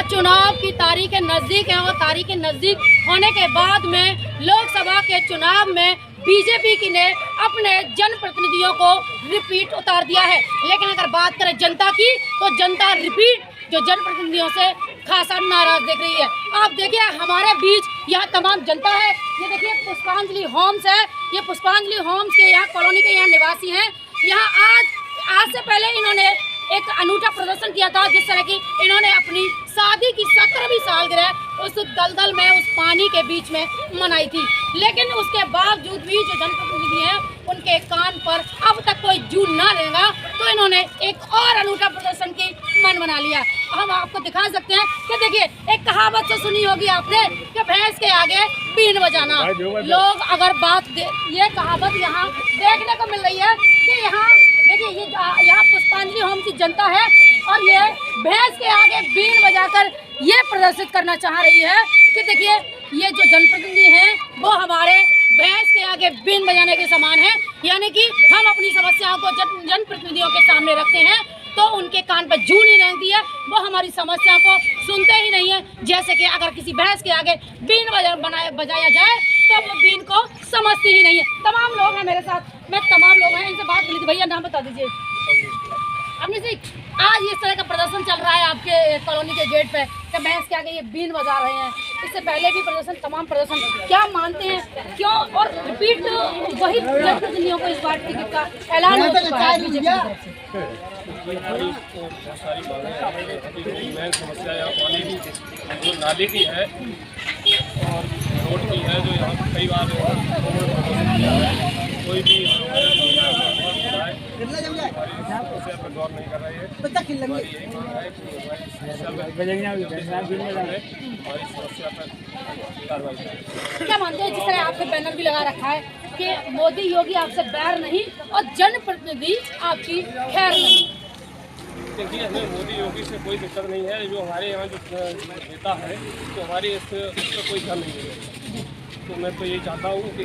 चुनाव की तारीखें नज़दीक हैं और तारीखें नज़दीक होने के बाद में लोकसभा के चुनाव में बीजेपी की ने अपने जनप्रतिनिधियों को रिपीट उतार दिया है। लेकिन अगर बात करें जनता की तो जनता रिपीट जो जनप्रतिनिधियों से खासा नाराज देख रही है। आप देखिए हमारे बीच यहाँ तमाम जनता है। ये देखिए पुष्पांजलि होम्स है, ये पुष्पांजलि होम्स के यहाँ कॉलोनी के यहाँ निवासी हैं। यहाँ आज से पहले इन्होंने एक अनूठा प्रदर्शन किया था, जिस तरह की इन्होंने अपनी शादी की 17वीं सालगिरह उस दलदल में, उस पानी के बीच में मनाई थी। लेकिन उसके बावजूद भी जो जनप्रतिनिधि हैं उनके कान पर अब तक कोई जू ना रहेगा, तो इन्होंने एक और अनूठा प्रदर्शन की मन बना लिया। हम आपको दिखा सकते हैं कि देखिए एक कहावत तो सुनी होगी आपने कि भैंस के आगे बीन बजाना। लोग अगर ये कहावत यहाँ देखने को मिल रही है कि यहाँ देखिए ये यहाँ पुष्पांजलि होम की जनता है और ये भैंस के आगे बीन बजाकर ये प्रदर्शित करना चाह रही है कि देखिए ये जो जनप्रतिनिधि हैं वो हमारे भैंस के आगे बीन बजाने के समान है। यानी कि हम अपनी समस्याओं को जनप्रतिनिधियों के सामने रखते हैं तो उनके कान पर जू नहीं रहती है, वो हमारी समस्या को सुनते ही नहीं है। जैसे कि अगर किसी भैंस के आगे बीन बजाया जाए तो वो बीन को समझती ही नहीं है। तमाम लोग हैं मेरे साथ, मैं तमाम लोग हैं इनसे बात कर ली थी। भैया नाम बता दीजिए अपने से। आज इस तरह का प्रदर्शन चल रहा है आपके कॉलोनी के गेट पे कि भैंस के आगे ये बीन बजा रहे हैं। इससे पहले भी प्रदर्शन, तमाम प्रदर्शन, क्या मानते हैं क्यों और रिपीट वही जनप्रतिनिधियों को इस बार टिकट का ऐलान हो चुका है बीजेपी की तरफ से? हमारी बहुत सारी मांगें, मेन समस्या यहाँ पानी की, जो नाले की है और रोड की है, जो यहाँ पर कई बार कोई भी समस्या पर गौर नहीं कर रही है। हमारी यही मांग है कि हमारी समस्या पर कार्रवाई करें। क्या मानते हैं जिस तरह आपने बैनर भी लगा रखा है कि मोदी योगी आपसे बैर नहीं और जनप्रतिनिधि आपकी खैर नहीं? देखिए हमें मोदी योगी से कोई दिक्कत नहीं है। जो हमारे यहाँ जो नेता है तो हमारे इस पर कोई ध्यान नहीं है। तो मैं तो यही चाहता हूँ कि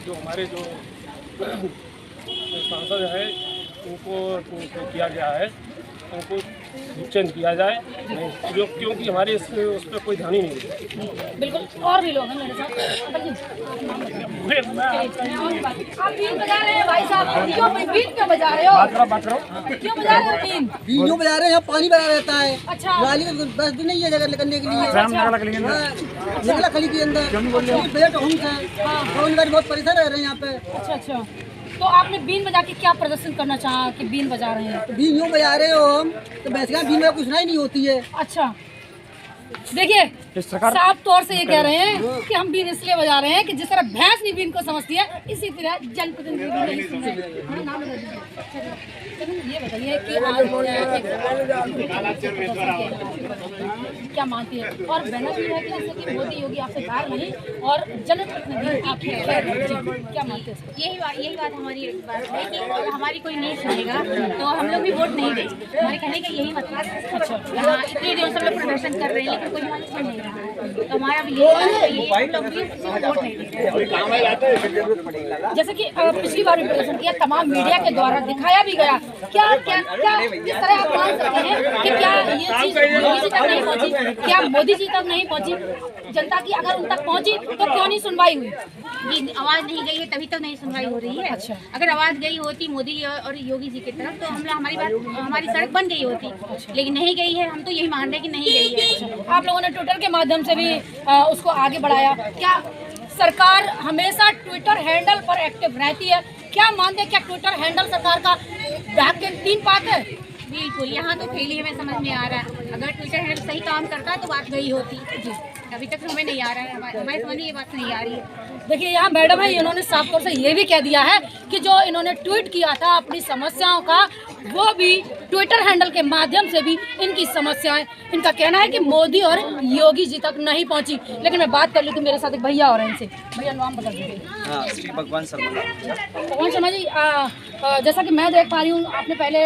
जो हमारे जो सांसद है उनको किया गया है, उनको चेंज किया जाए, जो क्योंकि हमारे उस पर कोई ध्यान ही नहीं है। बिल्कुल, और भी लोग हैं मेरे साथ। आप बीन बजा रहे हैं भाई साहब, क्यों बीन क्यों बजा रहे हो? क्यों बजा रहे हो बीन? बीन क्यों बजा रहे हैं? यहाँ पानी भरा रहता है। अच्छा, गाली बस भी नहीं है जगह निकलने के लिए। निकला खली के अंदर बेट होम्स है, बहुत परेशान रह रहे हैं यहाँ पे। अच्छा अच्छा, तो आपने बीन बजा के क्या प्रदर्शन करना चाहा कि बीन बजा रहे हैं? तो बीन यूँ बजा रहे हो हम, तो भैंस बीन में कुछ नहीं होती है। अच्छा, देखिए साफ तौर से ये कह रहे हैं कि हम बीन इसलिए बजा रहे हैं कि जिस तरह भैंस नहीं बीन को समझती है, इसी तरह जनप्रतिनिधि नहीं समझते। ये बताइए कि आज क्या मानती है और बैनर भी है कि जैसे कि मोदी योगी आपसे बैर नहीं और जनप्रतिनिधि आपकी खैर, क्या मानते हैं? यही बात हमारी बात है कि हमारी कोई नहीं सुनेगा तो हम लोग भी वोट नहीं देंगे। हमारे कहने का यही मतलब है। अच्छा, हाँ, इतने दिनों से लोग प्रदर्शन कर रहे हैं लेकिन कोई हमारी सुन नहीं रहा है, तो हमारा भी यही लोग भी वोट नहीं देंगे। जैसे कि पिछली बार भी प्रदर्शन किया, तमाम मीडिया के द्वारा दिखाया भी गया। क्या क्या क्या किस तरह आप मान सकते हैं कि क्या ये चीज मोदी जी तक नहीं पहुंची? क्या मोदी जी तक नहीं पहुंची? जनता की अगर उन तक पहुंची तो क्यों नहीं सुनवाई हुई? ये आवाज़ नहीं गई है तभी तो नहीं सुनवाई हो रही है। अच्छा, अगर आवाज़ गई होती मोदी और योगी जी की तरफ तो हमारी सड़क बन गई होती, लेकिन नहीं गई है। हम तो यही मान रहे हैं कि नहीं गई है। आप लोगों ने ट्विटर के माध्यम से भी उसको आगे बढ़ाया। क्या सरकार हमेशा ट्विटर हैंडल पर एक्टिव रहती है? क्या मानते हैं क्या ट्विटर हैंडल सरकार का ग्राहक के 3 पात है? बिल्कुल, यहाँ तो फेल ही हमें समझ में आ रहा है। अगर ट्विटर हैंडल सही काम करता तो बात गई होती जी, अभी तक हमें नहीं आ रहा है, हमारे समझ में ये बात नहीं आ रही है। देखिए यहाँ मैडम है, इन्होंने साफ तौर से ये भी कह दिया है कि जो इन्होंने ट्वीट किया था अपनी समस्याओं का, वो भी ट्विटर हैंडल के माध्यम से भी इनकी समस्याएं, इनका कहना है कि मोदी और योगी जी तक नहीं पहुंची। लेकिन मैं बात कर ली तो मेरे साथ एक भैया और हैं, इनसे। भैया नाम बता दीजिए। हाँ, श्री भगवान शर्मा। भगवान शर्मा जी, जैसा कि मैं देख पा रही हूँ आपने पहले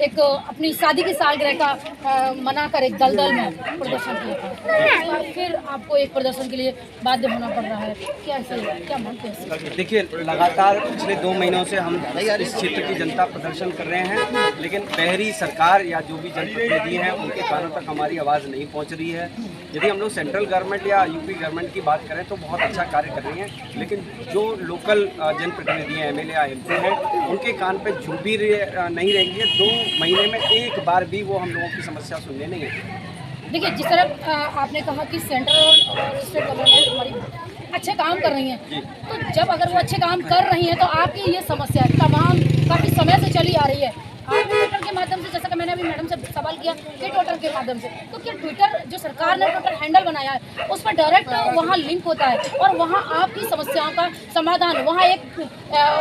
एक अपनी शादी की सालगिरह का मनाकर एक दलदल में प्रदर्शन किया था, फिर आपको एक प्रदर्शन के लिए बाध्य होना पड़ रहा है। क्या मानते हैं? देखिए लगातार पिछले 2 महीनों से हम इस क्षेत्र की जनता प्रदर्शन कर रहे हैं, लेकिन शहरी सरकार या जो भी जनप्रतिनिधि हैं उनके कानों तक हमारी आवाज़ नहीं पहुंच रही है। यदि हम लोग सेंट्रल गवर्नमेंट या यूपी गवर्नमेंट की बात करें तो बहुत अच्छा कार्य कर रही हैं, लेकिन जो लोकल जनप्रतिनिधि हैं, एमएलए या एमपी हैं, उनके कान पे झुक भी नहीं रहेंगे। 2 महीने में एक बार भी वो हम लोगों की समस्या सुनने नहीं है। देखिए, जिस तरह आपने कहा कि सेंट्रल और स्टेट गवर्नमेंट हमारी अच्छे काम कर रही हैं, तो जब अगर वो अच्छे काम कर रही हैं तो आपकी ये समस्या तमाम काफ़ी समय से चली आ रही है। आपने ट्विटर के माध्यम से, जैसा कि मैंने अभी मैडम से सवाल किया कि ट्विटर के माध्यम से, तो क्या ट्विटर जो सरकार ने ट्विटर हैंडल बनाया है उस पर डायरेक्ट वहाँ लिंक होता है और वहाँ आपकी समस्याओं का समाधान, वहाँ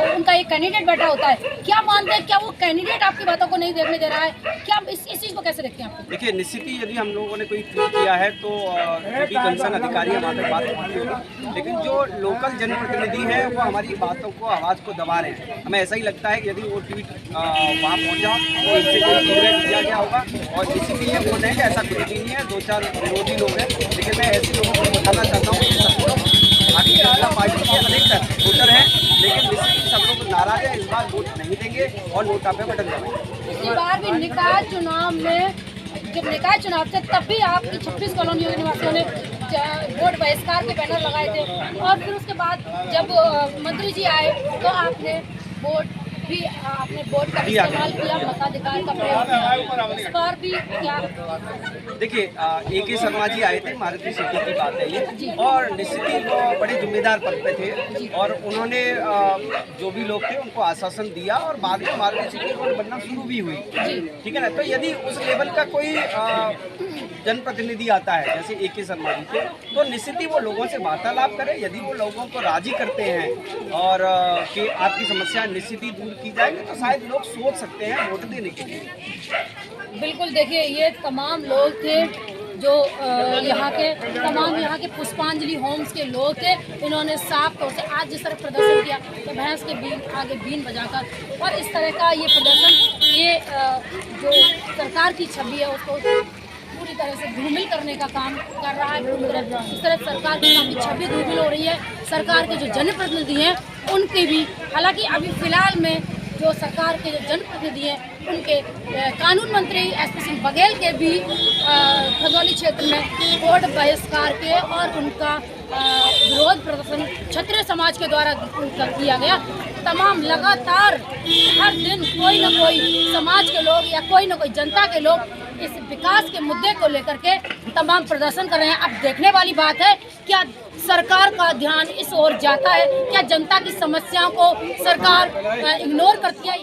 उनका एक कैंडिडेट बैठा होता है। क्या मानते हैं, क्या वो कैंडिडेट आपकी बातों को नहीं देखने दे रहा है? क्या इस चीज़ को कैसे देखते हैं आप? देखिए, निश्चित ही यदि हम लोगों ने कोई ट्वीट किया है तो कंसर्न अधिकारी हमारे बात पहुँची होगी, लेकिन जो लोकल जनप्रतिनिधि हैं वो हमारी बातों को, आवाज़ को दबा रहे हैं। हमें ऐसा ही लगता है कि यदि वो ट्वीट वहाँ पहुँचा तो इससे कोई फीडबैक दिया गया होगा, और इसीलिए बोल रहे हैं कि ऐसा कुछ भी नहीं है। 2-4 विरोधी लोग हैं, लेकिन मैं ऐसे लोगों को बताना चाहता हूँ कि सब लोग भारतीय जनता पार्टी के अधिकतर वोटर हैं, लेकिन निश्चित सब लोग नाराज हैं, इस बार वोट नहीं देंगे और नोटा पे बटन दबाएंगे। पिछली बार भी निकाय चुनाव में, जब निकाय चुनाव थे तब भी आपकी 26 कॉलोनियों के निवासियों ने वोट बहिष्कार के बैनर लगाए थे, और फिर उसके बाद जब मंत्री जी आए तो आपने वोट का इस्तेमाल किया, मताधिकार का प्रयोग किया। इस बार भी क्या? देखिए, AK शर्मा जी आए थे, मारुति सिटी की बात है ये, और निश्चित ही वो बड़े जिम्मेदार पद पे थे और उन्होंने जो भी लोग थे उनको आश्वासन दिया और बाद में मारुति सिटी बनना शुरू भी हुई, ठीक है ना। तो यदि उस लेवल का कोई जनप्रतिनिधि आता है जैसे AK शर्मा जी थे, तो निश्चित ही वो लोगों से वार्तालाप करें। यदि वो लोगों को राजी करते हैं और कि आपकी समस्या निश्चित ही दूर की जाएगी, तो शायद लोग सोच सकते हैं वोट देने के लिए। बिल्कुल, देखिए, ये तमाम लोग थे जो यहाँ के पुष्पांजलि होम्स के लोग थे। इन्होंने साफ तौर से आज जिस तरह प्रदर्शन किया तो भैंस के आगे बीन बजाकर, और इस तरह का ये प्रदर्शन, ये जो सरकार की छवि है उसको पूरी तरह से धूमिल करने का काम कर रहा है। इस तरह सरकार की छवि धूमिल हो रही है। सरकार के जो जनप्रतिनिधि हैं उनके भी, हालांकि अभी फिलहाल में जो सरकार के जो जनप्रतिनिधि हैं उनके कानून मंत्री SP सिंह बघेल के भी खजौली क्षेत्र में वोट बहिष्कार के और उनका विरोध प्रदर्शन क्षत्रिय समाज के द्वारा किया गया। तमाम लगातार हर दिन कोई ना कोई समाज के लोग या कोई ना कोई जनता के लोग इस विकास के मुद्दे को लेकर के तमाम प्रदर्शन कर रहे हैं। अब देखने वाली बात है, क्या सरकार का ध्यान इस ओर जाता है? क्या जनता की समस्याओं को सरकार इग्नोर करती है?